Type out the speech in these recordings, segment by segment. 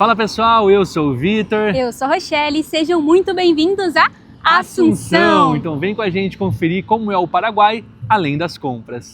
Fala pessoal, eu sou o Vitor. Eu sou a Rochelle, sejam muito bem-vindos a Assunção. Então vem com a gente conferir como é o Paraguai, além das compras.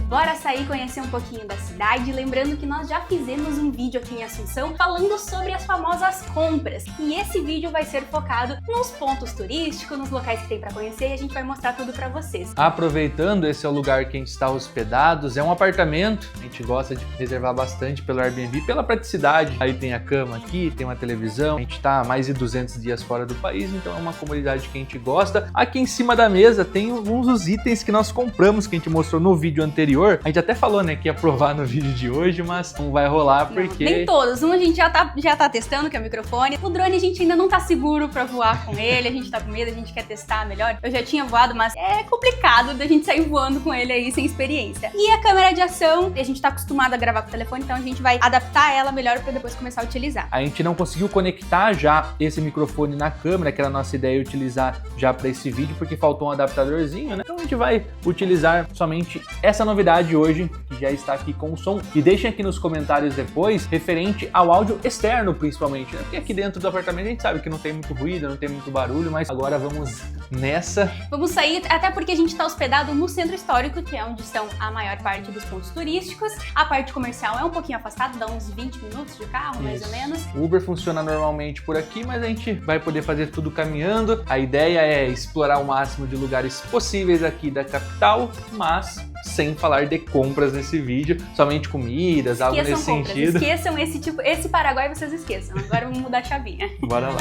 Bora sair conhecer um pouquinho da cidade, lembrando que nós já fizemos um vídeo aqui em Assunção falando sobre as famosas compras. E esse vídeo vai ser focado nos pontos turísticos, nos locais que tem para conhecer e a gente vai mostrar tudo para vocês. Aproveitando, esse é o lugar que a gente está hospedados, é um apartamento, a gente gosta de reservar bastante pelo Airbnb, pela praticidade. Aí tem a cama aqui, tem uma televisão, a gente está há mais de 200 dias fora do país, então é uma comodidade que a gente gosta. Aqui em cima da mesa tem alguns dos itens que nós compramos, que a gente mostrou no vídeo anterior. A gente até falou, né, que ia provar no vídeo de hoje, mas não vai rolar porque... Nem todos. Um a gente já tá testando, que é o microfone. O drone a gente ainda não tá seguro pra voar com ele, a gente tá com medo, a gente quer testar melhor. Eu já tinha voado, mas é complicado da gente sair voando com ele aí sem experiência. E a câmera de ação, a gente tá acostumado a gravar com o telefone, então a gente vai adaptar ela melhor pra depois começar a utilizar. A gente não conseguiu conectar já esse microfone na câmera, que era a nossa ideia utilizar já pra esse vídeo, porque faltou um adaptadorzinho, né? Então a gente vai utilizar somente essa novidade hoje, que já está aqui com o som. E deixem aqui nos comentários depois, referente ao áudio externo principalmente, né? Porque aqui dentro do apartamento a gente sabe que não tem muito ruído, não tem muito barulho, mas agora vamos nessa. Vamos sair, até porque a gente está hospedado no centro histórico, que é onde estão a maior parte dos pontos turísticos. A parte comercial é um pouquinho afastada, dá uns 20 minutos de carro, mais ou menos. O Uber funciona normalmente por aqui, mas a gente vai poder fazer tudo caminhando. A ideia é explorar o máximo de lugares possíveis aqui da capital, mas sem falar de compras nesse vídeo, somente comidas, algo nesse sentido. Esqueçam esse Paraguai, vocês esqueçam. Agora vamos mudar a chavinha. Bora lá.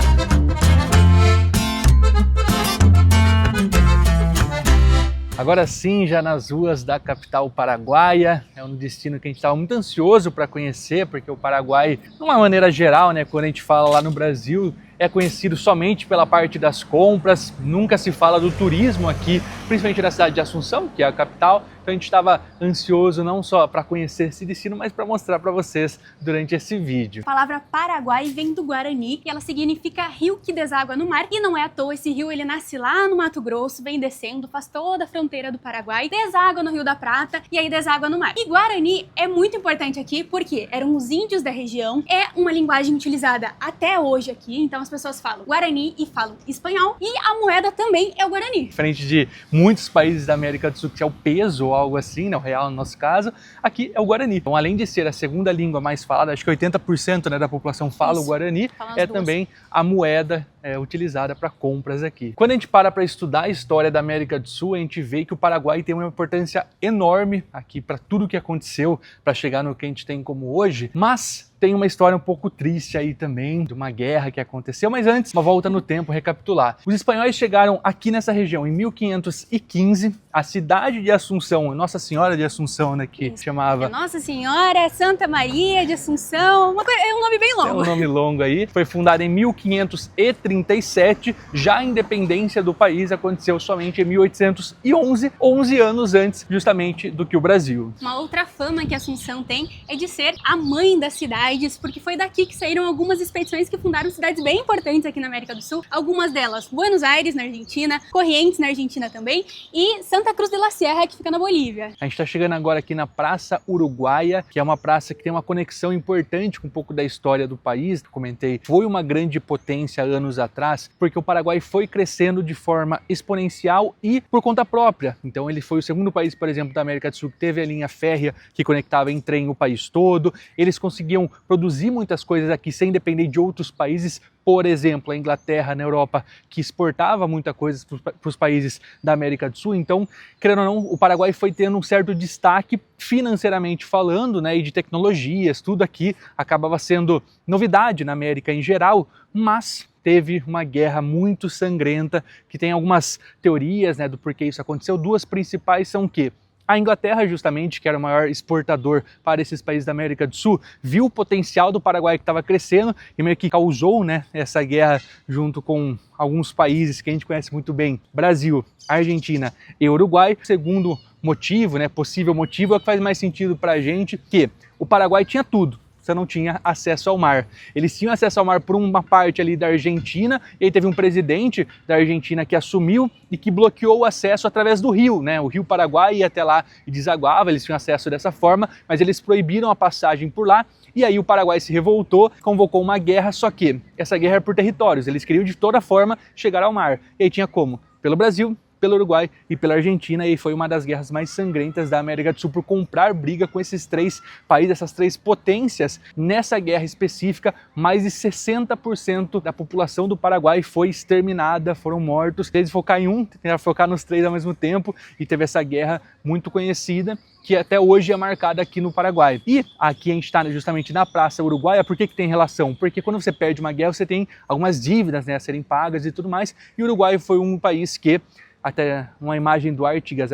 Agora sim, já nas ruas da capital paraguaia, é um destino que a gente estava muito ansioso para conhecer, porque o Paraguai, de uma maneira geral, né, quando a gente fala lá no Brasil, é conhecido somente pela parte das compras, nunca se fala do turismo aqui, principalmente na cidade de Assunção, que é a capital. Então a gente estava ansioso não só para conhecer esse destino, mas para mostrar para vocês durante esse vídeo. A palavra Paraguai vem do Guarani e ela significa rio que deságua no mar. E não é à toa, esse rio ele nasce lá no Mato Grosso, vem descendo, faz toda a fronteira do Paraguai, deságua no Rio da Prata e aí deságua no mar. E Guarani é muito importante aqui porque eram os índios da região, é uma linguagem utilizada até hoje aqui, então as pessoas falam Guarani e falam espanhol e a moeda também é o Guarani. Diferente de muitos países da América do Sul que é o peso ou algo assim, né, o real no nosso caso, aqui é o Guarani. Então, além de ser a segunda língua mais falada, acho que 80%, né, da população fala o Guarani, é também a moeda utilizada para compras aqui. Quando a gente para estudar a história da América do Sul, a gente vê que o Paraguai tem uma importância enorme aqui para tudo que aconteceu para chegar no que a gente tem como hoje, mas tem uma história um pouco triste aí também, de uma guerra que aconteceu, mas antes, uma volta no tempo, recapitular. Os espanhóis chegaram aqui nessa região em 1515, a cidade de Assunção, Nossa Senhora de Assunção, né, que chamava... Nossa Senhora, Santa Maria de Assunção, é um nome bem longo. É um nome longo aí, foi fundada em 1537, já a independência do país aconteceu somente em 1811, 11 anos antes justamente do que o Brasil. Uma outra fama que Assunção tem é de ser a mãe da cidade, porque foi daqui que saíram algumas expedições que fundaram cidades bem importantes aqui na América do Sul, algumas delas Buenos Aires, na Argentina, Corrientes, na Argentina também, e Santa Cruz de la Sierra, que fica na Bolívia. A gente está chegando agora aqui na Praça Uruguaia, que é uma praça que tem uma conexão importante com um pouco da história do país, que eu comentei, foi uma grande potência anos atrás, porque o Paraguai foi crescendo de forma exponencial e por conta própria. Então ele foi o segundo país, por exemplo, da América do Sul que teve a linha férrea que conectava em trem o país todo, eles conseguiam produzir muitas coisas aqui sem depender de outros países, por exemplo, a Inglaterra na Europa, que exportava muita coisa para os países da América do Sul. Então, querendo ou não, o Paraguai foi tendo um certo destaque financeiramente falando, né, e de tecnologias, tudo aqui acabava sendo novidade na América em geral, mas teve uma guerra muito sangrenta, que tem algumas teorias, né, do porquê isso aconteceu. Duas principais são que a Inglaterra, justamente, que era o maior exportador para esses países da América do Sul, viu o potencial do Paraguai que estava crescendo e meio que causou, né, essa guerra junto com alguns países que a gente conhece muito bem, Brasil, Argentina e Uruguai. Segundo motivo, né, possível motivo, é o que faz mais sentido para a gente, que o Paraguai tinha tudo. você não tinha acesso ao mar. Eles tinham acesso ao mar por uma parte ali da Argentina, e aí teve um presidente da Argentina que assumiu e que bloqueou o acesso através do rio, né? O rio Paraguai ia até lá e desaguava, eles tinham acesso dessa forma, mas eles proibiram a passagem por lá. E aí o Paraguai se revoltou, convocou uma guerra, só que essa guerra era por territórios, eles queriam de toda forma chegar ao mar. E aí tinha como? Pelo Brasil, pelo Uruguai e pela Argentina, e foi uma das guerras mais sangrentas da América do Sul por comprar briga com esses três países, essas três potências. Nessa guerra específica, mais de 60% da população do Paraguai foi exterminada, foram mortos. Eles focar em um, tentaram focar nos três ao mesmo tempo, e teve essa guerra muito conhecida, que até hoje é marcada aqui no Paraguai. E aqui a gente está justamente na Praça Uruguaia. Por que tem relação? Porque quando você perde uma guerra, você tem algumas dívidas, né, a serem pagas e tudo mais, e o Uruguai foi um país que, até uma imagem do Artigas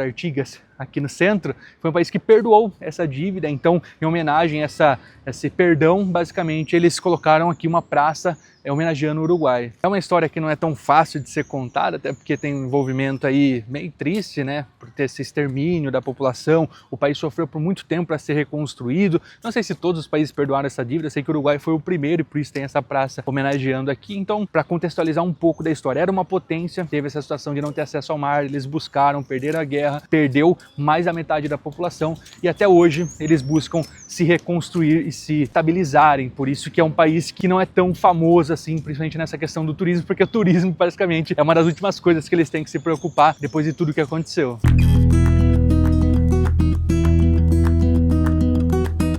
aqui no centro, foi um país que perdoou essa dívida. Então, em homenagem a esse perdão, basicamente eles colocaram aqui uma praça homenageando o Uruguai. É uma história que não é tão fácil de ser contada, até porque tem um envolvimento aí meio triste, né, por ter esse extermínio da população. O país sofreu por muito tempo para ser reconstruído. Não sei se todos os países perdoaram essa dívida, eu sei que o Uruguai foi o primeiro e por isso tem essa praça homenageando aqui. Então, para contextualizar um pouco da história, era uma potência, teve essa situação de não ter acesso ao mar, eles buscaram, perderam a guerra, perdeu mais da metade da população, e até hoje eles buscam se reconstruir e se estabilizarem. Por isso que é um país que não é tão famoso assim, principalmente nessa questão do turismo, porque o turismo basicamente é uma das últimas coisas que eles têm que se preocupar depois de tudo que aconteceu.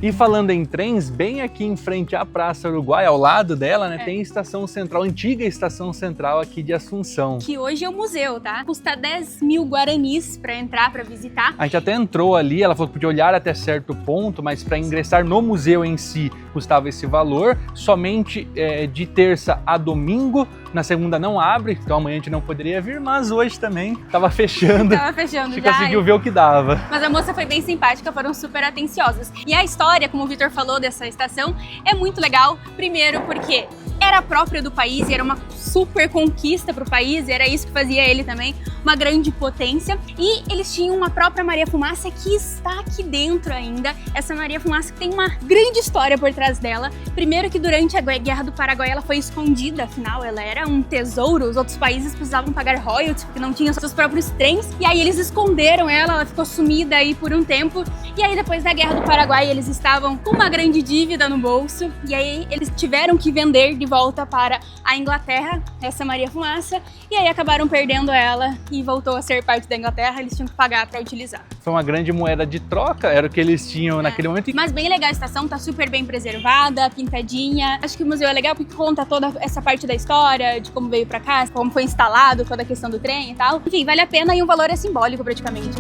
E falando em trens, bem aqui em frente à Praça Uruguai, ao lado dela, né, tem a Estação Central, antiga Estação Central aqui de Assunção. Que hoje é um museu, tá? Custa 10 mil guaranis para entrar, para visitar. A gente até entrou ali, ela falou que podia olhar até certo ponto, mas para ingressar no museu em si custava esse valor. Somente de terça a domingo, na segunda não abre, então amanhã a gente não poderia vir, mas hoje também tava fechando. Tava fechando, a gente conseguiu ver o que dava. Mas a moça foi bem simpática, foram super atenciosas. E a história, como o Vitor falou, dessa estação é muito legal. Primeiro porque era própria do país e era uma super conquista para o país, e era isso que fazia ele também uma grande potência. E eles tinham uma própria Maria Fumaça que está aqui dentro ainda. Essa Maria Fumaça que tem uma grande história por trás dela. Primeiro que durante a Guerra do Paraguai ela foi escondida, afinal ela era um tesouro, os outros países precisavam pagar royalties porque não tinham seus próprios trens, e aí eles esconderam ela ficou sumida aí por um tempo. E aí depois da Guerra do Paraguai eles estavam com uma grande dívida no bolso, e aí eles tiveram que vender de volta para a Inglaterra essa Maria Fumaça, e aí acabaram perdendo ela e voltou a ser parte da Inglaterra, eles tinham que pagar para utilizar. Foi uma grande moeda de troca, era o que eles tinham naquele momento. Mas bem legal a estação, tá super bem preservada, pintadinha. Acho que o museu é legal porque conta toda essa parte da história, de como veio pra cá, como foi instalado, toda a questão do trem e tal. Enfim, vale a pena e o valor é simbólico praticamente.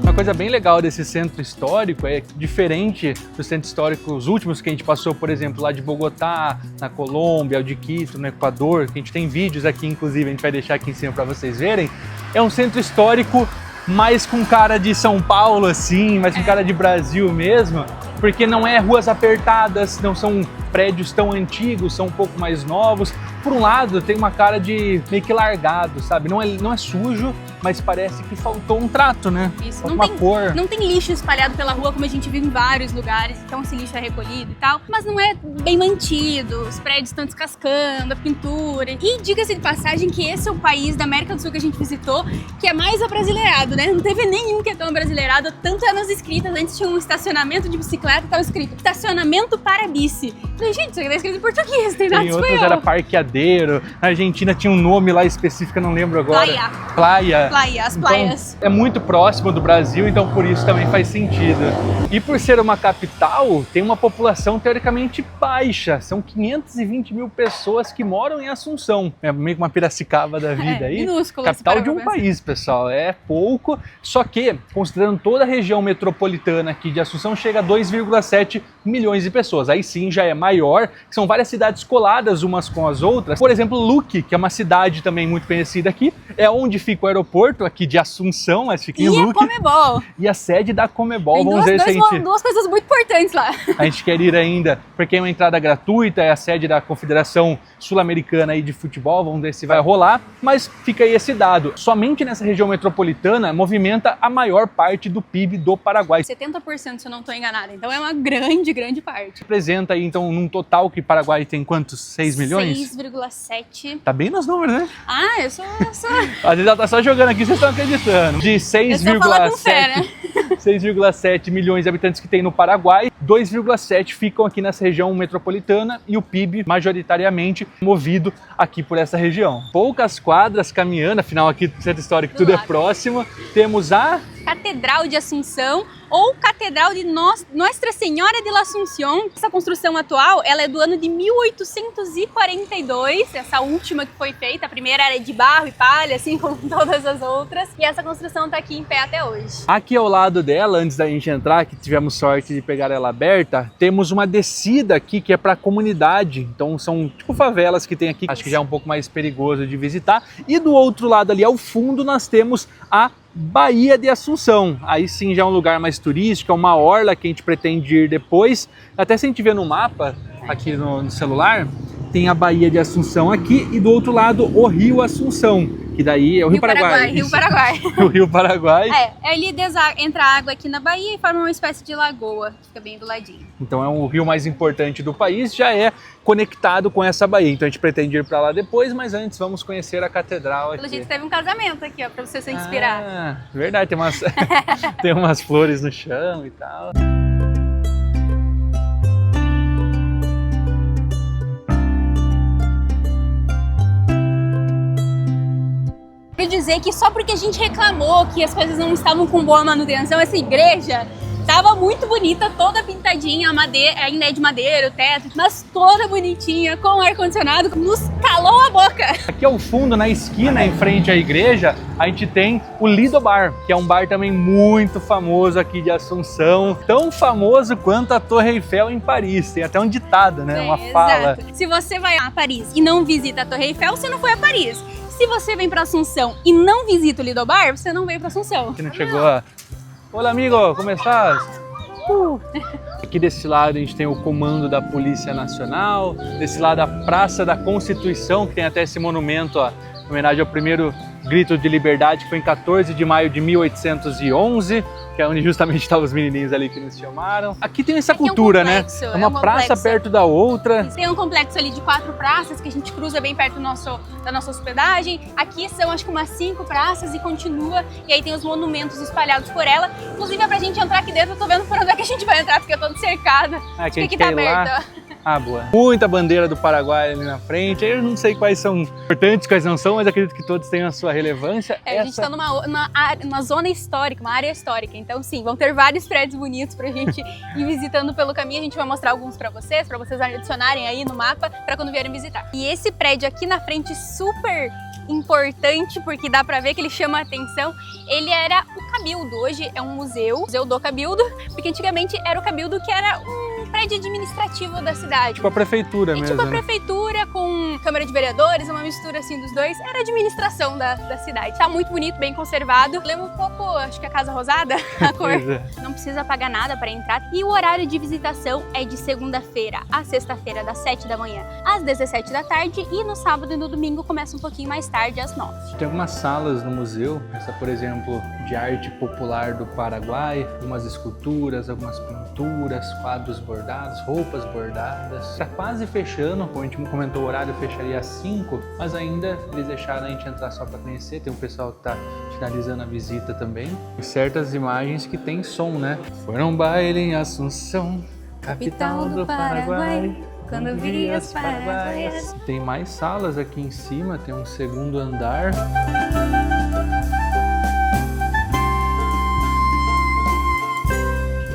Uma coisa bem legal desse centro histórico é diferente dos centros históricos últimos que a gente passou, por exemplo, lá de Bogotá, na Colômbia, ou de Quito, no Equador, que a gente tem vídeos aqui, inclusive, a gente vai deixar aqui em cima para vocês verem. É um centro histórico mais com cara de São Paulo, assim, mais com cara de Brasil mesmo, porque não é ruas apertadas, não são prédios tão antigos, são um pouco mais novos. Por um lado, tem uma cara de meio que largado, sabe? Não é sujo, mas parece que faltou um trato, né? Isso, não tem cor. Não tem lixo espalhado pela rua, como a gente viu em vários lugares, então esse lixo é recolhido e tal. Mas não é bem mantido, os prédios estão descascando, a pintura. E diga-se de passagem que esse é o país da América do Sul que a gente visitou que é mais abrasileirado, né? Não teve nenhum que é tão abrasileirado, tanto é nas escritas. Antes tinha um estacionamento de bicicleta, tava escrito estacionamento para bici. Falei, gente, isso aqui tá escrito em português, tem nada espanhol. Outros era parqueadeiro, na Argentina tinha um nome lá específico, eu não lembro agora. Praia, as praias. Então, é muito próximo do Brasil, então por isso também faz sentido. E por ser uma capital, tem uma população teoricamente baixa, são 520 mil pessoas que moram em Assunção. É meio que uma Piracicaba da vida aí. Minúsculo. Capital de um país, pessoal, é pouco, só que, considerando toda a região metropolitana aqui de Assunção, chega a 2,7 milhões de pessoas. Aí sim já é maior, que são várias cidades coladas umas com as outras. Por exemplo, Luque, que é uma cidade também muito conhecida aqui, é onde fica o aeroporto aeroporto aqui de Assunção, mas fica em E a Luque. Comebol. E a sede da Comebol. Tem Vamos ver se a gente... duas coisas muito importantes lá. A gente quer ir ainda, porque é uma entrada gratuita, é a sede da Confederação Sul-Americana aí de Futebol, vamos ver se vai rolar, mas fica aí esse dado. Somente nessa região metropolitana movimenta a maior parte do PIB do Paraguai. 70%, se eu não estou enganada, então é uma grande parte. Representa aí, então, num total que o Paraguai tem quantos? 6 milhões? 6,7. Tá bem nos números, né? Ah, eu sou... Às vezes ela tá só jogando aqui, vocês estão acreditando. De 6,7 milhões de habitantes que tem no Paraguai, 2,7 ficam aqui nessa região metropolitana e o PIB majoritariamente movido aqui por essa região. Poucas quadras caminhando, afinal aqui no Centro Histórico tudo é próximo. Temos a Catedral de Assunção ou Catedral de Nossa Senhora de la Asunción. Essa construção atual, ela é do ano de 1842, essa última que foi feita. A primeira era de barro e palha, assim como todas as outras. E essa construção está aqui em pé até hoje. Aqui ao lado dela, antes da gente entrar, que tivemos sorte de pegar ela aberta, temos uma descida aqui que é para a comunidade. Então são tipo favelas que tem aqui, acho que já é um pouco mais perigoso de visitar. E do outro lado ali ao fundo nós temos a Baía de Assunção. Aí sim já é um lugar mais turístico, é uma orla que a gente pretende ir depois. Até se a gente ver no mapa aqui no celular, tem a Baía de Assunção aqui e do outro lado o Rio Assunção, que daí é o Rio Paraguai. Rio Paraguai. O Rio Paraguai. Ali entra água aqui na baía e forma uma espécie de lagoa, fica bem do ladinho. Então é o rio mais importante do país, já é conectado com essa baía. Então a gente pretende ir para lá depois, mas antes vamos conhecer a catedral aqui. Pelo jeito teve um casamento aqui, ó, para você se inspirar. Ah, verdade, tem umas, tem umas flores no chão e tal. Quer dizer que só porque a gente reclamou que as coisas não estavam com boa manutenção, essa igreja estava muito bonita, toda pintadinha, a madeira, ainda é de madeira, o teto, mas toda bonitinha, com ar-condicionado, nos calou a boca. Aqui ao fundo, na esquina, em frente à igreja, a gente tem o Lido Bar, que é um bar também muito famoso aqui de Assunção, tão famoso quanto a Torre Eiffel em Paris. Tem até um ditado, né? Uma fala. Exato. Se você vai a Paris e não visita a Torre Eiffel, você não foi a Paris. Se você vem para Assunção e não visita o Lido Bar, você não veio para Assunção. Que não chegou a... Olá, amigo, como estás? Aqui desse lado a gente tem o comando da Polícia Nacional, desse lado a Praça da Constituição, que tem até esse monumento ó, em homenagem ao primeiro grito de liberdade, que foi em 14 de maio de 1811, que é onde justamente estavam os menininhos ali que nos chamaram. Aqui tem essa cultura, né? É uma praça perto da outra. Tem um complexo ali de 4 praças que a gente cruza bem perto da nossa hospedagem. Aqui são acho que umas 5 praças e continua. E aí tem os monumentos espalhados por ela. Inclusive é pra gente entrar aqui dentro, eu tô vendo por onde é que a gente vai entrar, porque eu tô cercada. Acho que aqui tá aberto. Ah, boa. Muita bandeira do Paraguai ali na frente. Eu não sei quais são importantes, quais não são, mas acredito que todos tenham a sua relevância. A gente tá numa zona histórica, uma área histórica. Então, sim, vão ter vários prédios bonitos pra gente ir visitando pelo caminho. A gente vai mostrar alguns pra vocês adicionarem aí no mapa pra quando vierem visitar. E esse prédio aqui na frente, super importante, porque dá pra ver que ele chama a atenção. Ele era o Cabildo, hoje é um museu do Cabildo, porque antigamente era o Cabildo, que era um prédio administrativo da cidade. Tipo a prefeitura mesmo. Tipo a prefeitura com Câmara de Vereadores, uma mistura assim dos dois. Era a administração da cidade. Tá muito bonito, bem conservado. Lembra um pouco, acho que a Casa Rosada, a cor. Não precisa pagar nada para entrar. E o horário de visitação é de segunda-feira a sexta-feira, das 7 da manhã às 17 da tarde. E no sábado e no domingo começa um pouquinho mais tarde, às 9. Tem algumas salas no museu, essa por exemplo, de arte popular do Paraguai, algumas esculturas, algumas pinturas, quadros bordados, roupas bordadas. Tá quase fechando, como a gente comentou, o horário fecharia às 5, mas ainda eles deixaram a gente entrar só para conhecer. Tem um pessoal que tá finalizando a visita também. E certas imagens que tem som, né? Foram um baile em Assunção, capital do Paraguai. Quando vi as paraguaias. Tem mais salas aqui em cima, tem um segundo andar.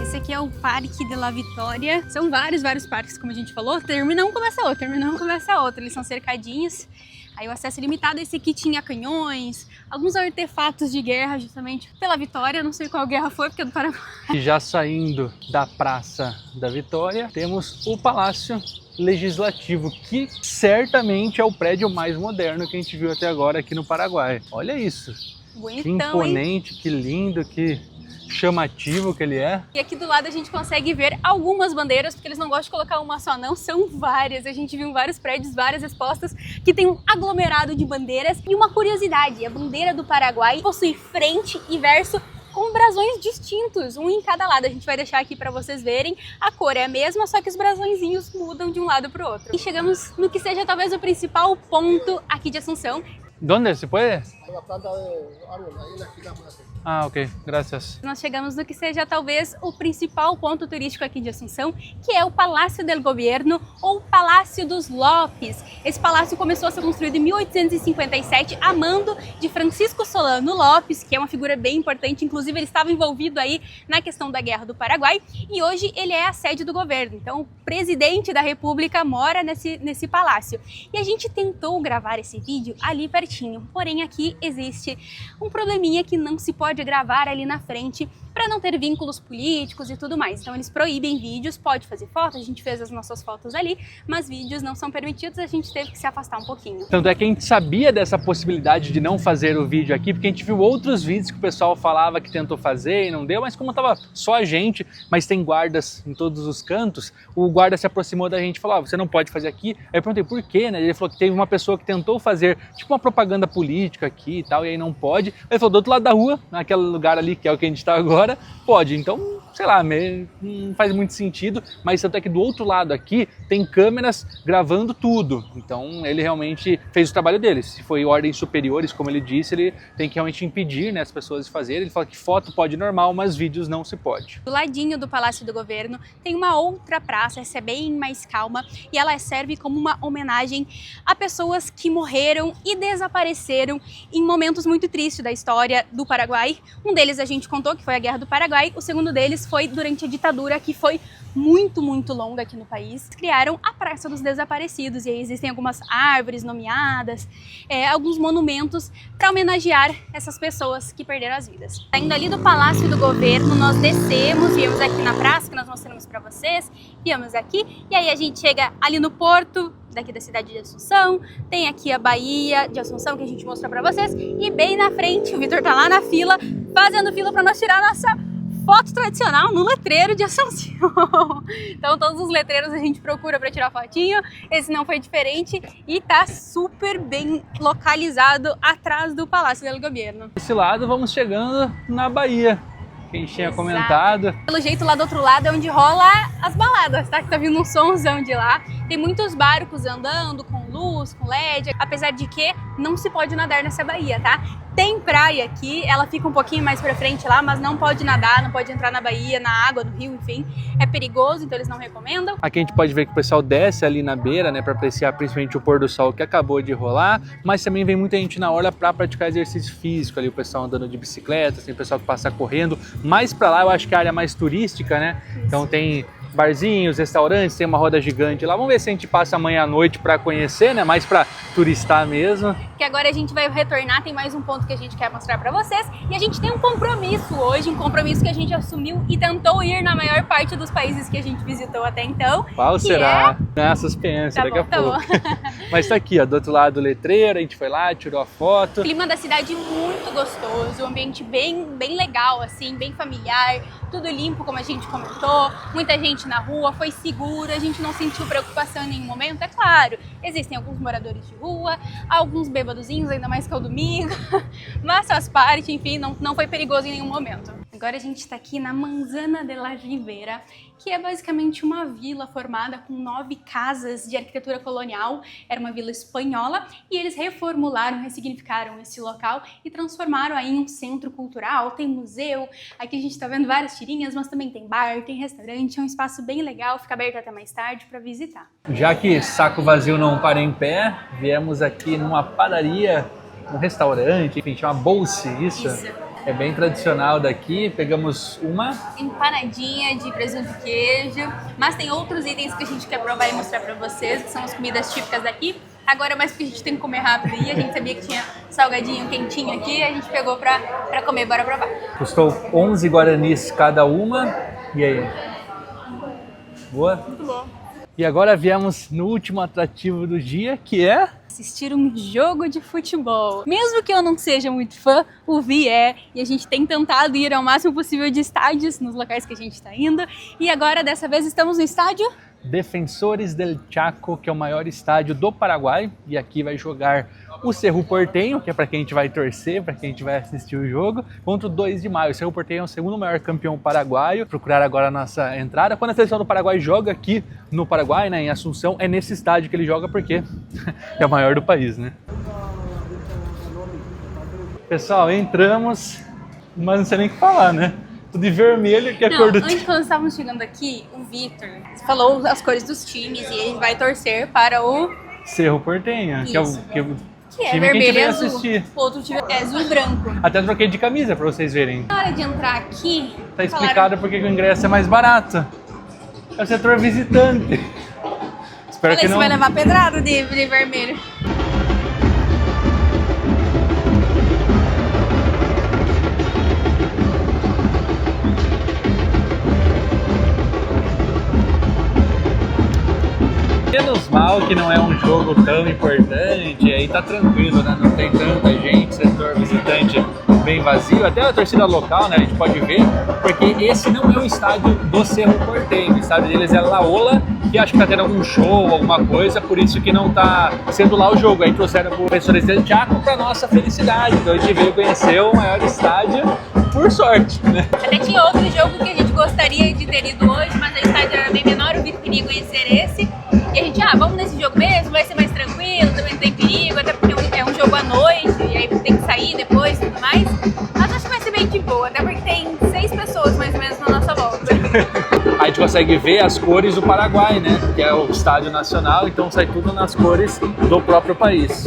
Esse aqui é o Parque de la Vitória. São vários parques, como a gente falou. Termina um, começa outro, termina um, começa outro. Eles são cercadinhos. Aí o acesso é limitado. Esse aqui tinha canhões, alguns artefatos de guerra, justamente pela Vitória. Não sei qual guerra foi, porque é do Paraguai. E já saindo da Praça da Vitória, temos o Palácio Legislativo, que certamente é o prédio mais moderno que a gente viu até agora aqui no Paraguai. Olha isso! Bonitão, que imponente, hein? Que lindo, que chamativo que ele é. E aqui do lado a gente consegue ver algumas bandeiras, porque eles não gostam de colocar uma só não, são várias. A gente viu em vários prédios, várias expostas, que tem um aglomerado de bandeiras. E uma curiosidade, a bandeira do Paraguai possui frente e verso com brasões distintos, um em cada lado. A gente vai deixar aqui para vocês verem. A cor é a mesma, só que os brasõezinhos mudam de um lado para o outro. E chegamos no que seja talvez o principal ponto aqui de Assunção. ¿Dónde se puede? La planta de árbol, ahí en la esquina más. Ah, ok, gracias. Nós chegamos no que seja talvez o principal ponto turístico aqui de Assunção, que é o Palácio del Governo ou Palácio dos Lopes. Esse palácio começou a ser construído em 1857 a mando de Francisco Solano Lopes, que é uma figura bem importante, inclusive ele estava envolvido aí na questão da Guerra do Paraguai, e hoje ele é a sede do governo. Então o presidente da República mora nesse palácio. E a gente tentou gravar esse vídeo ali pertinho, porém aqui existe um probleminha que não se pode gravar ali na frente para não ter vínculos políticos e tudo mais. Então eles proíbem vídeos, pode fazer fotos, a gente fez as nossas fotos ali, mas vídeos não são permitidos, a gente teve que se afastar um pouquinho. Tanto é que a gente sabia dessa possibilidade de não fazer o vídeo aqui, porque a gente viu outros vídeos que o pessoal falava que tentou fazer e não deu, mas como tava só a gente, mas tem guardas em todos os cantos, o guarda se aproximou da gente e falou, você não pode fazer aqui. Aí eu perguntei por quê, né? Ele falou que teve uma pessoa que tentou fazer tipo uma propaganda política aqui e tal, e aí não pode. Aí ele falou, do outro lado da rua, naquele lugar ali que é o que a gente tá agora, pode. Então, sei lá, não faz muito sentido, mas tanto é que do outro lado aqui tem câmeras gravando tudo. Então ele realmente fez o trabalho dele. Se foi ordens superiores, como ele disse, ele tem que realmente impedir, né, as pessoas de fazerem. Ele fala que foto pode normal, mas vídeos não se pode. Do ladinho do Palácio do Governo tem uma outra praça, essa é bem mais calma, e ela serve como uma homenagem a pessoas que morreram e desapareceram em momentos muito tristes da história do Paraguai. Um deles a gente contou que foi a Guerra do Paraguai, o segundo deles foi durante a ditadura, que foi muito longa aqui no país. Criaram a Praça dos Desaparecidos e aí existem algumas árvores nomeadas, alguns monumentos para homenagear essas pessoas que perderam as vidas. Saindo ali do Palácio do Governo, nós descemos, viemos aqui na praça, que nós mostramos para vocês, viemos aqui, e aí a gente chega ali no porto daqui da cidade de Assunção, tem aqui a Baía de Assunção que a gente mostrou para vocês, e bem na frente, o Vitor tá lá na fila, fazendo fila para nós tirar a nossa foto tradicional no letreiro de Assunção. Então todos os letreiros a gente procura para tirar fotinho, esse não foi diferente e tá super bem localizado atrás do Palácio do Governo. Desse lado vamos chegando na Bahia, que a gente tinha comentado. Pelo jeito lá do outro lado é onde rola as baladas, tá? Que tá vindo um somzão de lá. Tem muitos barcos andando com luz, com LED, apesar de que não se pode nadar nessa baía, tá? Tem praia aqui, ela fica um pouquinho mais pra frente lá, mas não pode nadar, não pode entrar na baía, na água, no rio, enfim. É perigoso, então eles não recomendam. Aqui a gente pode ver que o pessoal desce ali na beira, né, para apreciar principalmente o pôr do sol que acabou de rolar, mas também vem muita gente na orla para praticar exercício físico ali, o pessoal andando de bicicleta, tem o pessoal que passa correndo. Mais para lá eu acho que é a área mais turística, né? Então tem barzinhos, restaurantes, tem uma roda gigante lá. Vamos ver se a gente passa amanhã à noite para conhecer, né? Mais para turistar mesmo. Que agora a gente vai retornar, tem mais um ponto que a gente quer mostrar para vocês. E a gente tem um compromisso hoje, um compromisso que a gente assumiu e tentou ir na maior parte dos países que a gente visitou até então. Qual será? Suspense, daqui a pouco. Mas tá aqui, ó, do outro lado do letreiro, a gente foi lá, tirou a foto. O clima da cidade muito gostoso, um ambiente bem legal, assim, bem familiar, tudo limpo, como a gente comentou, muita gente na rua, foi seguro, a gente não sentiu preocupação em nenhum momento. É claro, existem alguns moradores de rua, alguns bebadozinhos, ainda mais que é o domingo, mas faz parte, enfim, não foi perigoso em nenhum momento. Agora a gente está aqui na Manzana de la Ribera, que é basicamente uma vila formada com 9 casas de arquitetura colonial. Era uma vila espanhola e eles reformularam, ressignificaram esse local e transformaram aí em um centro cultural. Tem museu, aqui a gente está vendo várias tirinhas, mas também tem bar, tem restaurante, é um espaço bem legal, fica aberto até mais tarde para visitar. Já que saco vazio não para em pé, viemos aqui numa padaria, um restaurante, enfim, chama Bolse, isso? É bem tradicional daqui, pegamos uma empanadinha de presunto e queijo, mas tem outros itens que a gente quer provar e mostrar pra vocês, que são as comidas típicas daqui. Agora mais porque a gente tem que comer rápido e a gente sabia que tinha salgadinho quentinho aqui, a gente pegou pra comer, bora provar. Custou 11 guaranis cada uma, e aí? Boa? Muito bom. E agora viemos no último atrativo do dia, que é... assistir um jogo de futebol. Mesmo que eu não seja muito fã, o Vi é, e a gente tem tentado ir ao máximo possível de estádios nos locais que a gente está indo. E agora, dessa vez, estamos no estádio Defensores del Chaco, que é o maior estádio do Paraguai, e aqui vai jogar o Cerro Porteño, que é para quem a gente vai torcer, para quem a gente vai assistir o jogo, contra o 2 de maio. O Cerro Porteño é o segundo maior campeão paraguaio. Procurar agora a nossa entrada. Quando a seleção do Paraguai joga aqui no Paraguai, né, em Assunção, é nesse estádio que ele joga porque é o maior do país, né? Pessoal, entramos, mas não sei nem o que falar, né? Tudo de vermelho, que é a cor do time. Antes, quando estávamos chegando aqui, o Vitor falou as cores dos times e ele vai torcer para o Cerro Porteño, que é o que é time vermelho que a gente e vai azul. assistir. O outro time é azul e branco. Até troquei de camisa para vocês verem. Na hora de entrar aqui, Tá explicado porque o ingresso é mais barato. É o setor visitante. Espero falei, que não. você vai levar pedrada de vermelho. Menos mal que não é um jogo tão importante, aí tá tranquilo, né? Não tem tanta gente, setor visitante bem vazio, até a torcida local, né? A gente pode ver, porque esse não é o estádio do Cerro Porteño, o estádio deles é La Ola, que acho que tá tendo algum show, alguma coisa, por isso que não tá sendo lá o jogo. Aí trouxeram pro Defensores del Chaco pra nossa felicidade, então a gente veio conhecer o maior estádio, por sorte, né? Até tinha outro jogo que a gente gostaria de ter ido hoje, mas o estádio era bem menor, o Vitor queria conhecer esse. E a gente, vamos nesse jogo mesmo, vai ser mais tranquilo, também não tem perigo, até porque é um jogo à noite, e aí tem que sair depois e tudo mais. Mas acho que vai ser bem de boa, até porque tem 6 pessoas mais ou menos na nossa volta. A gente consegue ver as cores do Paraguai, né? Que é o estádio nacional, então sai tudo nas cores do próprio país.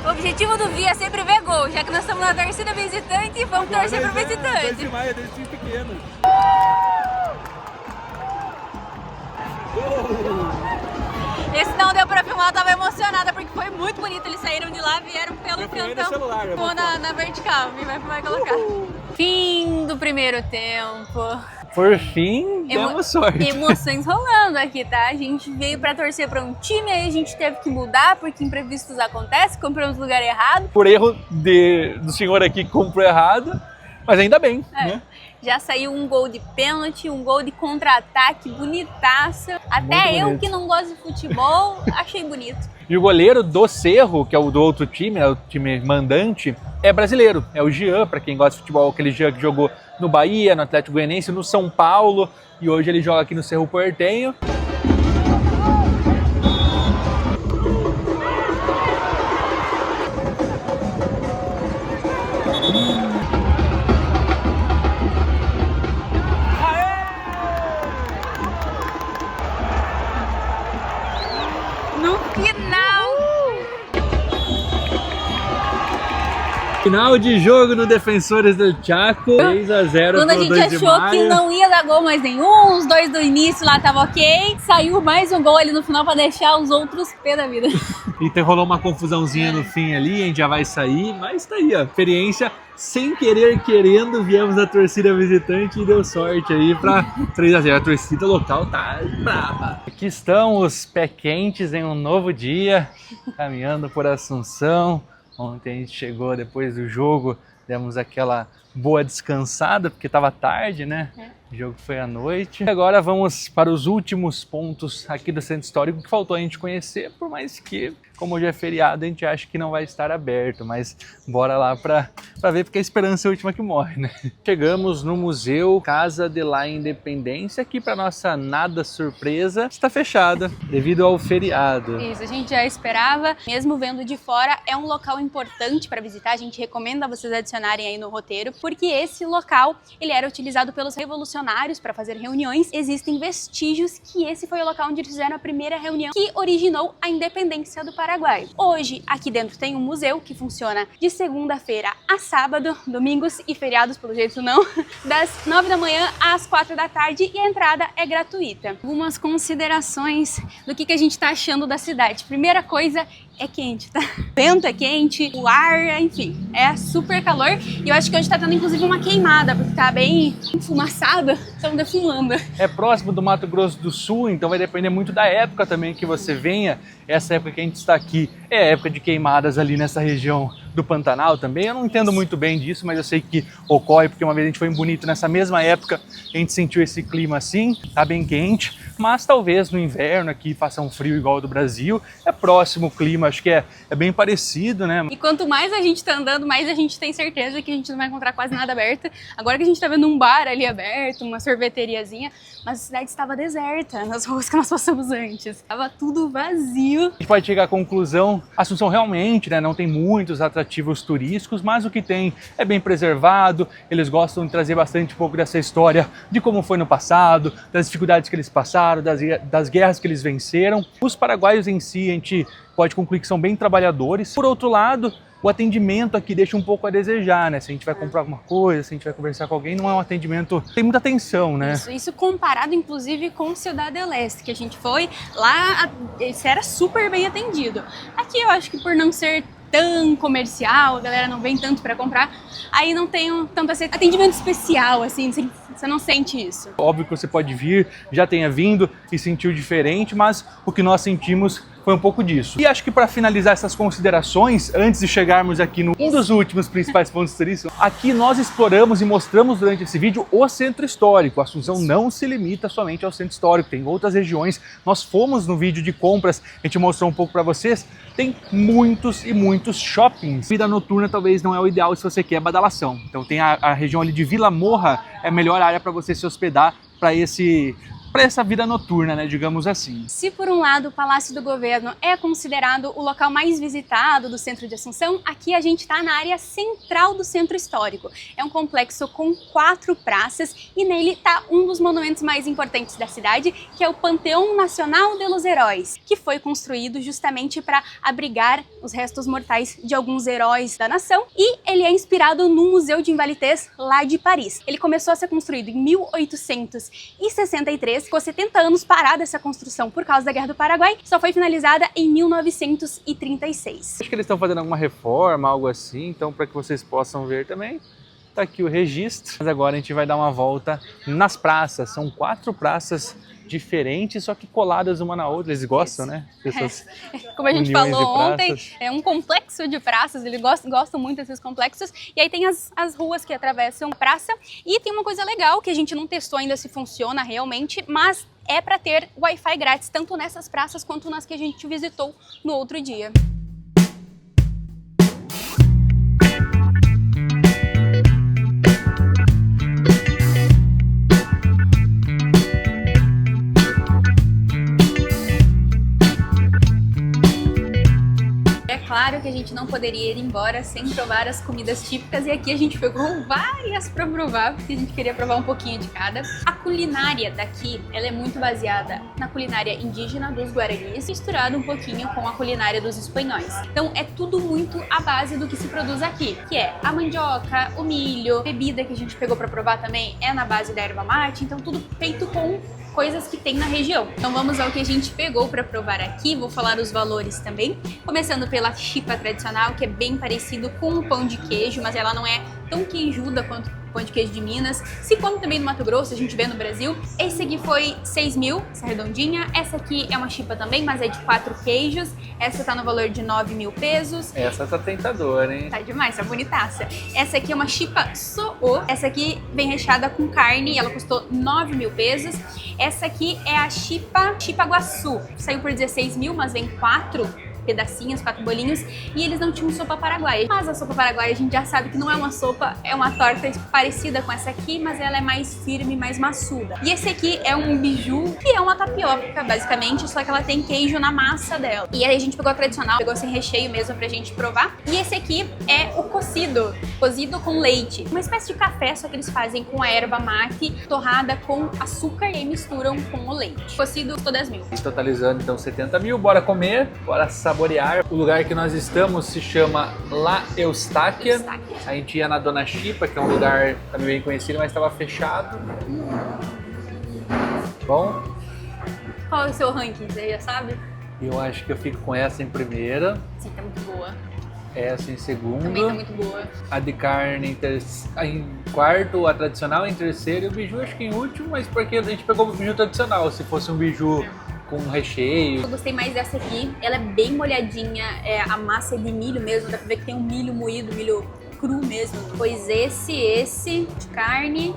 O objetivo do Vi é sempre ver gol, já que nós estamos na torcida visitante, vamos torcer pro visitante. 2 de maio, desde time pequeno. Esse não deu pra filmar, eu tava emocionada porque foi muito bonito. Eles saíram de lá, vieram pelo cantão, celular, na vertical. Vai colocar. Fim do primeiro tempo. Por fim, demos sorte. Emoções rolando aqui, tá? A gente veio pra torcer pra um time, aí a gente teve que mudar porque imprevistos acontecem, compramos no lugar errado. Por erro do senhor aqui que comprou errado, mas ainda bem, né? Já saiu um gol de pênalti, um gol de contra-ataque, bonitaça. Até Muito eu bonito. que não gosto de futebol, achei bonito. E o goleiro do Cerro, que é o do outro time, é o time mandante, é brasileiro. É o Jean, para quem gosta de futebol, aquele Jean que jogou no Bahia, no Atlético Goianiense, no São Paulo. E hoje ele joga aqui no Cerro Porteño. No final! Final de jogo no Defensores del Chaco, 3-0 Quando a pro gente 2 de achou que maio. não ia dar gol mais nenhum, os 2 do início lá tava ok, saiu mais um gol ali no final pra deixar os outros pé da vida. E rolou uma confusãozinha no fim ali, a gente já vai sair, mas tá aí, ó. Experiência sem querer, querendo, viemos da torcida visitante e deu sorte aí pra 3-0. A torcida local tá brava. Aqui estão os pé quentes em um novo dia, caminhando por Assunção. Ontem a gente chegou depois do jogo, demos aquela boa descansada, porque estava tarde, né? O jogo foi à noite. E agora vamos para os últimos pontos aqui do Centro Histórico que faltou a gente conhecer, por mais que, como hoje é feriado, a gente acha que não vai estar aberto, mas bora lá para ver, porque a esperança é a última que morre, né? Chegamos no Museu Casa de la Independência, que para nossa nada surpresa está fechada devido ao feriado. Isso, a gente já esperava, mesmo vendo de fora, é um local importante para visitar, a gente recomenda vocês adicionarem aí no roteiro, porque esse local, ele era utilizado pelos revolucionários para fazer reuniões. Existem vestígios que esse foi o local onde eles fizeram a primeira reunião que originou a independência do Paraguai. Hoje, aqui dentro tem um museu que funciona de segunda-feira a sábado, domingos e feriados, pelo jeito não, das 9 da manhã às 4 da tarde e a entrada é gratuita. Algumas considerações do que a gente tá achando da cidade. Primeira coisa, é quente, tá? O vento é quente, o ar, enfim, é super calor. E eu acho que hoje tá tendo inclusive uma queimada, porque tá bem enfumaçada, estão defumando. É próximo do Mato Grosso do Sul, então vai depender muito da época também que você venha. Essa época que a gente está aqui é a época de queimadas ali nessa região do Pantanal também. Eu não entendo muito bem disso, mas eu sei que ocorre, porque uma vez a gente foi em Bonito nessa mesma época, a gente sentiu esse clima assim, tá bem quente, mas talvez no inverno aqui faça um frio igual ao do Brasil. É próximo o clima, acho que é bem parecido, né? E quanto mais a gente tá andando, mais a gente tem certeza que a gente não vai encontrar quase nada aberto. Agora que a gente tá vendo um bar ali aberto, uma sorveteriazinha, mas a cidade estava deserta nas ruas que nós passamos antes. Estava tudo vazio. A gente pode chegar à conclusão, Assunção realmente, né, não tem muitos atrativos turísticos, mas o que tem é bem preservado. Eles gostam de trazer bastante um pouco dessa história de como foi no passado, das dificuldades que eles passaram, das guerras que eles venceram. Os paraguaios em si, a gente pode concluir que são bem trabalhadores. Por outro lado, o atendimento aqui deixa um pouco a desejar, né? Se a gente vai comprar alguma coisa, se a gente vai conversar com alguém, não é um atendimento... Tem muita atenção, né? Isso comparado, inclusive, com Ciudad del Este, que a gente foi. Lá, isso era super bem atendido. Aqui eu acho que por não ser tão comercial, a galera não vem tanto para comprar, aí não tem tanto esse atendimento especial, assim, você não sente isso. Óbvio que você pode vir, já tenha vindo e sentiu diferente, mas o que nós sentimos foi um pouco disso. E acho que para finalizar essas considerações, antes de chegarmos aqui no um dos últimos principais pontos turísticos, aqui nós exploramos e mostramos durante esse vídeo o centro histórico. Assunção não se limita somente ao centro histórico, tem outras regiões. Nós fomos no vídeo de compras, a gente mostrou um pouco para vocês, tem muitos e muitos shoppings. Vida noturna talvez não é o ideal se você quer badalação. Então tem a região ali de Vila Morra, é a melhor área para você se hospedar para essa vida noturna, né, digamos assim. Se por um lado o Palácio do Governo é considerado o local mais visitado do centro de Assunção, aqui a gente está na área central do centro histórico. É um complexo com 4 praças e nele está um dos monumentos mais importantes da cidade, que é o Panteão Nacional de los Heróis, que foi construído justamente para abrigar os restos mortais de alguns heróis da nação, e ele é inspirado no Museu de Invalides lá de Paris. Ele começou a ser construído em 1863, ficou 70 anos parada essa construção por causa da Guerra do Paraguai, só foi finalizada em 1936. Acho que eles estão fazendo alguma reforma, algo assim, então para que vocês possam ver também, tá aqui o registro. Mas agora a gente vai dar uma volta nas praças, são 4 praças diferentes, só que coladas uma na outra. Eles gostam, né? Como a gente falou ontem, é um complexo de praças, eles gostam muito desses complexos. E aí tem as ruas que atravessam a praça. E tem uma coisa legal que a gente não testou ainda se funciona realmente, mas é para ter Wi-Fi grátis, tanto nessas praças quanto nas que a gente visitou no outro dia. Claro que a gente não poderia ir embora sem provar as comidas típicas, e aqui a gente pegou várias para provar, porque a gente queria provar um pouquinho de cada. A culinária daqui, ela é muito baseada na culinária indígena dos guaranis, misturado um pouquinho com a culinária dos espanhóis. Então é tudo muito à base do que se produz aqui, que é a mandioca, o milho, bebida que a gente pegou para provar também é na base da erva mate, então tudo feito com coisas que tem na região. Então vamos ao que a gente pegou para provar aqui, vou falar os valores também, começando pela chipa tradicional, que é bem parecido com o pão de queijo, mas ela não é tão queijuda quanto o pão de queijo de Minas. Se come também no Mato Grosso, a gente vê no Brasil. Esse aqui foi 6 mil, essa redondinha. Essa aqui é uma chipa também, mas é de 4 queijos. Essa tá no valor de 9 mil pesos. Essa tá tentadora, hein? Tá demais, tá bonitaça. Essa aqui é uma chipa soô. Essa aqui vem recheada com carne, ela custou 9 mil pesos. Essa aqui é a chipa guaçu. Saiu por 16 mil, mas vem 4 pedacinhos, 4 bolinhos, e eles não tinham sopa paraguaia. Mas a sopa paraguaia a gente já sabe que não é uma sopa, é uma torta parecida com essa aqui, mas ela é mais firme, mais maçuda. E esse aqui é um biju, que é uma tapioca, basicamente, só que ela tem queijo na massa dela. E aí a gente pegou a tradicional, pegou sem recheio mesmo pra gente provar. E esse aqui é o cozido com leite. Uma espécie de café, só que eles fazem com a erva mate, torrada com açúcar e aí misturam com o leite. Cozido custou 10 mil. Totalizando então 70 mil, bora comer, bora saborear. O lugar que nós estamos se chama La Eustáquia. A gente ia na Dona Chipa, que é um lugar também bem conhecido, mas estava fechado. Bom? Qual é o seu ranking? Você já sabe? Eu acho que eu fico com essa em primeira. Sim, tá muito boa. Essa em segundo. Também tá muito boa. A de carne em quarto, a tradicional em terceiro e o biju acho que em último, mas porque a gente pegou o biju tradicional. Se fosse um biju com recheio. Eu gostei mais dessa aqui. Ela é bem molhadinha, a massa é de milho mesmo, dá pra ver que tem um milho moído, milho cru mesmo. Pois esse de carne,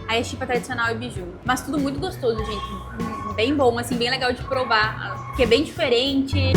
aí a chipa tradicional e biju. Mas tudo muito gostoso, gente. Bem bom, assim, bem legal de provar, porque é bem diferente.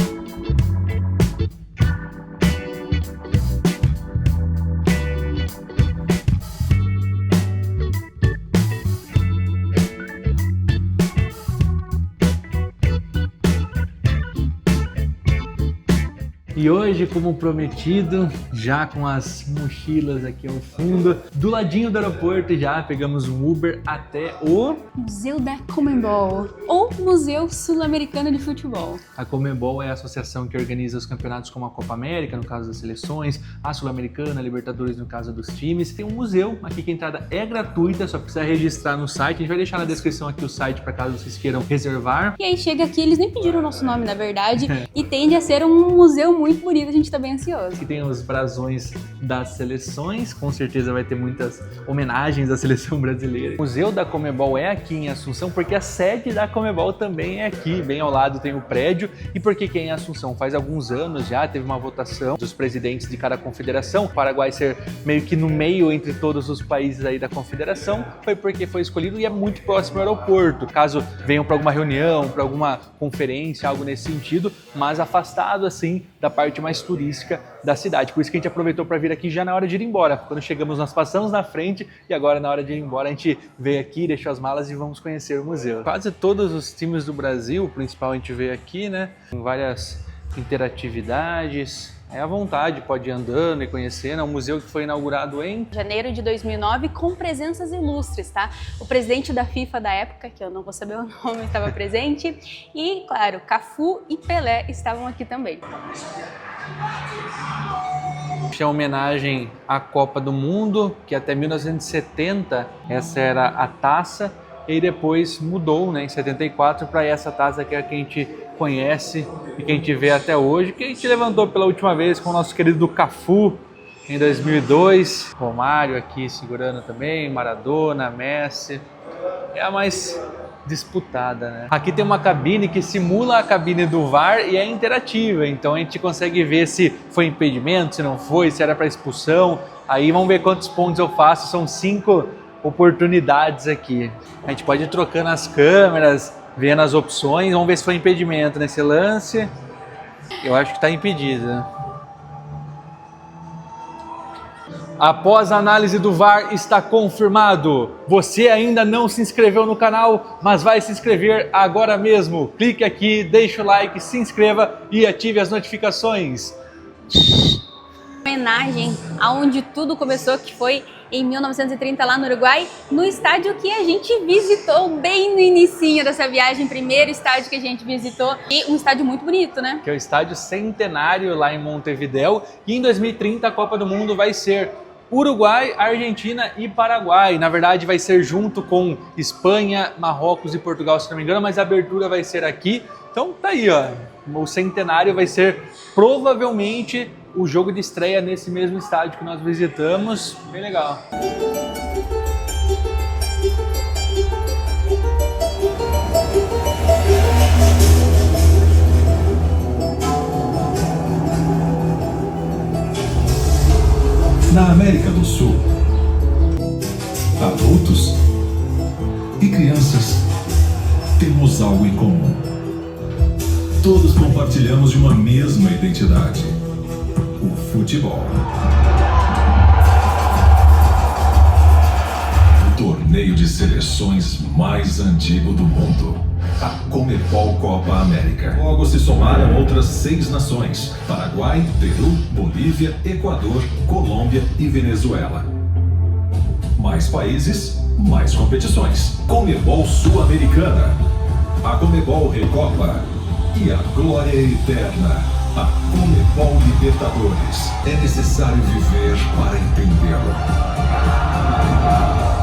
E hoje, como prometido, já com as mochilas aqui ao fundo, do ladinho do aeroporto já pegamos um Uber até o Museu da Conmebol, ou Museu Sul-Americano de Futebol. A Conmebol é a associação que organiza os campeonatos como a Copa América, no caso das seleções, a Sul-Americana, a Libertadores, no caso dos times. Tem um museu aqui que a entrada é gratuita, só precisa registrar no site. A gente vai deixar na descrição aqui o site para caso vocês queiram reservar. E aí chega aqui, eles nem pediram o nosso nome, na verdade, e tende a ser um museu muito bonito, a gente tá bem ansioso. Aqui tem os brasões das seleções, com certeza vai ter muitas homenagens à seleção brasileira. O Museu da Conmebol é aqui em Assunção, porque a sede da Conmebol também é aqui, bem ao lado tem o prédio. E por que é em Assunção? Faz alguns anos já teve uma votação dos presidentes de cada confederação, o Paraguai ser meio que no meio entre todos os países aí da confederação, foi porque foi escolhido e é muito próximo ao aeroporto, caso venham para alguma reunião, para alguma conferência, algo nesse sentido, mas afastado assim da parte mais turística da cidade. Por isso que a gente aproveitou para vir aqui já na hora de ir embora. Quando chegamos, nós passamos na frente e agora na hora de ir embora a gente veio aqui, deixou as malas e vamos conhecer o museu. Quase todos os times do Brasil, o principal a gente veio aqui, né? Com várias interatividades. É à vontade, pode ir andando e conhecendo. É um museu que foi inaugurado em janeiro de 2009, com presenças ilustres, tá? O presidente da FIFA da época, que eu não vou saber o nome, estava presente. E, claro, Cafu e Pelé estavam aqui também. É uma homenagem à Copa do Mundo, que até 1970 essa era a taça. E depois mudou, né, em 74 para essa taça que é a que a gente conhece e que a gente vê até hoje, que a gente levantou pela última vez com o nosso querido Cafu em 2002, Romário aqui segurando também, Maradona, Messi, é a mais disputada, né? Aqui tem uma cabine que simula a cabine do VAR e é interativa, então a gente consegue ver se foi impedimento, se não foi, se era para expulsão. Aí vamos ver quantos pontos eu faço, são 5 oportunidades aqui. A gente pode ir trocando as câmeras, vendo as opções, vamos ver se foi impedimento nesse lance. Eu acho que está impedido. Após a análise do VAR, está confirmado. Você ainda não se inscreveu no canal, mas vai se inscrever agora mesmo. Clique aqui, deixe o like, se inscreva e ative as notificações. Homenagem aonde tudo começou, que foi em 1930 lá no Uruguai, no estádio que a gente visitou bem no inicinho dessa viagem, primeiro estádio que a gente visitou, e um estádio muito bonito, né? Que é o estádio Centenário lá em Montevidéu, e em 2030 a Copa do Mundo vai ser Uruguai, Argentina e Paraguai. Na verdade vai ser junto com Espanha, Marrocos e Portugal, se não me engano, mas a abertura vai ser aqui. Então tá aí, ó, o Centenário vai ser provavelmente o jogo de estreia nesse mesmo estádio que nós visitamos. Bem legal. Na América do Sul, adultos e crianças temos algo em comum. Todos compartilhamos de uma mesma identidade: o futebol. O torneio de seleções mais antigo do mundo, a Conmebol Copa América. Logo se somaram outras 6 nações: Paraguai, Peru, Bolívia, Equador, Colômbia e Venezuela. Mais países, mais competições. Conmebol Sul-Americana, a Conmebol Recopa e a glória eterna, a Conmebol Libertadores. É necessário viver para entendê-lo.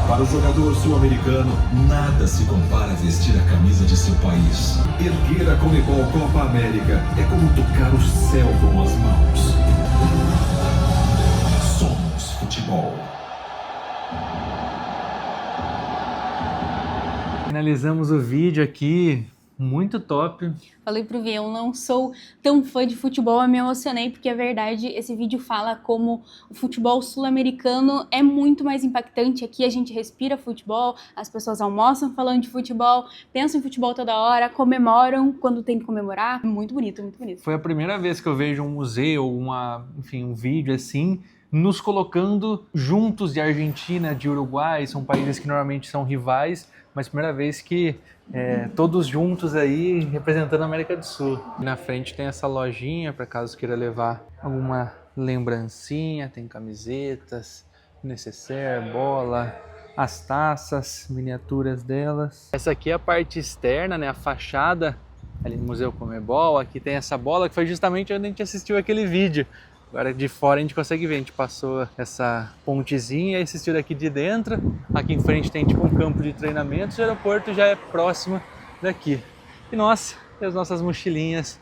Para o jogador sul-americano, nada se compara a vestir a camisa de seu país. Erguer a Conmebol Copa América é como tocar o céu com as mãos. futebol. Finalizamos o vídeo aqui, muito top. Falei pro Vi, eu não sou tão fã de futebol, eu me emocionei porque é verdade, esse vídeo fala como o futebol sul-americano é muito mais impactante. Aqui a gente respira futebol, as pessoas almoçam falando de futebol, pensam em futebol toda hora, comemoram quando tem que comemorar. Muito bonito, muito bonito. Foi a primeira vez que eu vejo um museu, um vídeo assim, nos colocando juntos de Argentina, de Uruguai, são países que normalmente são rivais, mas primeira vez que todos juntos aí representando a América do Sul. Na frente tem essa lojinha para caso queira levar alguma lembrancinha, tem camisetas, necessaire, bola, as taças, miniaturas delas. Essa aqui é a parte externa, né, a fachada ali no Museu Comebol. Aqui tem essa bola que foi justamente onde a gente assistiu aquele vídeo. Agora de fora a gente consegue ver, a gente passou essa pontezinha e assistiu daqui de dentro. Aqui em frente tem tipo um campo de treinamento, o aeroporto já é próximo daqui. E nossa, e as nossas mochilinhas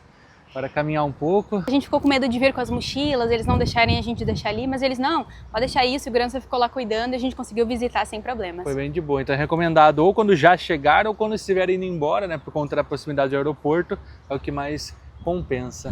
para caminhar um pouco. A gente ficou com medo de vir com as mochilas, eles não deixarem a gente deixar ali, mas eles não, pode deixar aí, o segurança ficou lá cuidando e a gente conseguiu visitar sem problemas. Foi bem de boa, então é recomendado ou quando já chegaram ou quando estiverem indo embora, né, por conta da proximidade do aeroporto, é o que mais compensa.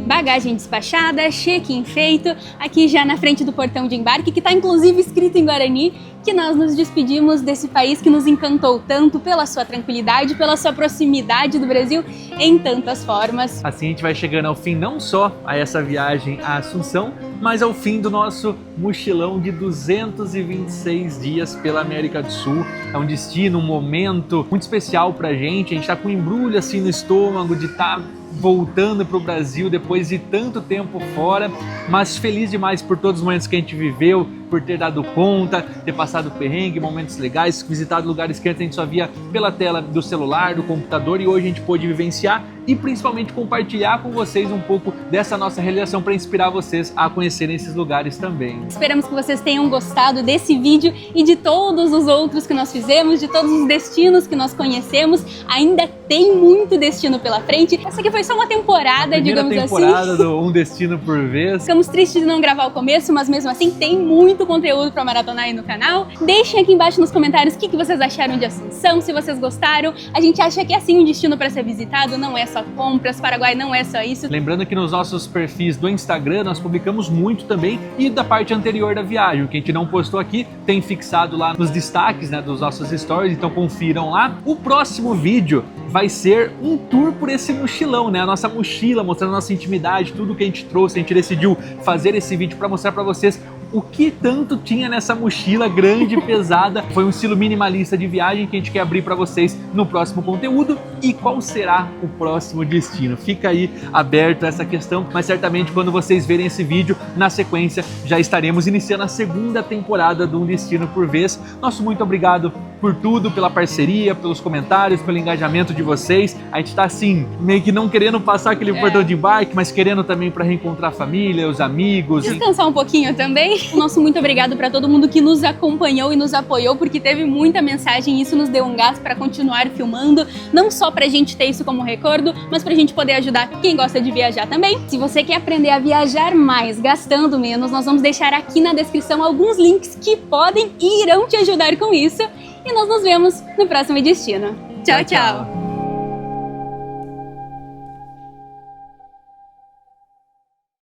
Bagagem despachada, check-in feito, aqui já na frente do portão de embarque, que está inclusive escrito em Guarani, que nós nos despedimos desse país que nos encantou tanto pela sua tranquilidade, pela sua proximidade do Brasil em tantas formas. Assim a gente vai chegando ao fim não só a essa viagem à Assunção, mas ao fim do nosso mochilão de 226 dias pela América do Sul. É um destino, um momento muito especial pra gente, a gente tá com um embrulho assim no estômago de estar voltando para o Brasil depois de tanto tempo fora, mas feliz demais por todos os momentos que a gente viveu, por ter dado conta, ter passado perrengue, momentos legais, visitado lugares que antes a gente só via pela tela do celular, do computador, e hoje a gente pôde vivenciar e principalmente compartilhar com vocês um pouco dessa nossa realização para inspirar vocês a conhecerem esses lugares também. Esperamos que vocês tenham gostado desse vídeo e de todos os outros que nós fizemos, de todos os destinos que nós conhecemos. Ainda tem muito destino pela frente. Essa aqui foi só uma temporada, digamos assim. Primeira temporada do Um Destino por Vez. Ficamos tristes de não gravar o começo, mas mesmo assim tem muito conteúdo para maratonar aí no canal. Deixem aqui embaixo nos comentários o que vocês acharam de Assunção, se vocês gostaram. A gente acha que é assim um destino para ser visitado, não é só compras, Paraguai não é só isso. Lembrando que nos nossos perfis do Instagram nós publicamos muito também, e da parte anterior da viagem, o que a gente não postou aqui tem fixado lá nos destaques, né, dos nossos stories, então confiram lá. O próximo vídeo vai ser um tour por esse mochilão, né, a nossa mochila, mostrando a nossa intimidade, tudo que a gente trouxe. A gente decidiu fazer esse vídeo para mostrar para vocês o que tanto tinha nessa mochila grande e pesada. Foi um estilo minimalista de viagem que a gente quer abrir para vocês no próximo conteúdo. E qual será o próximo destino? Fica aí aberto essa questão, mas certamente quando vocês verem esse vídeo, na sequência já estaremos iniciando a segunda temporada do Um Destino por Vez. Nosso muito obrigado por tudo, pela parceria, pelos comentários, pelo engajamento de vocês. A gente tá assim, meio que não querendo passar aquele portão de embarque, mas querendo também para reencontrar a família, os amigos. Descansar um pouquinho também. Nosso muito obrigado para todo mundo que nos acompanhou e nos apoiou, porque teve muita mensagem e isso nos deu um gás para continuar filmando, não só pra gente ter isso como recordo, mas pra gente poder ajudar quem gosta de viajar também. Se você quer aprender a viajar mais, gastando menos, nós vamos deixar aqui na descrição alguns links que podem e irão te ajudar com isso. E nós nos vemos no próximo destino. Tchau, tchau!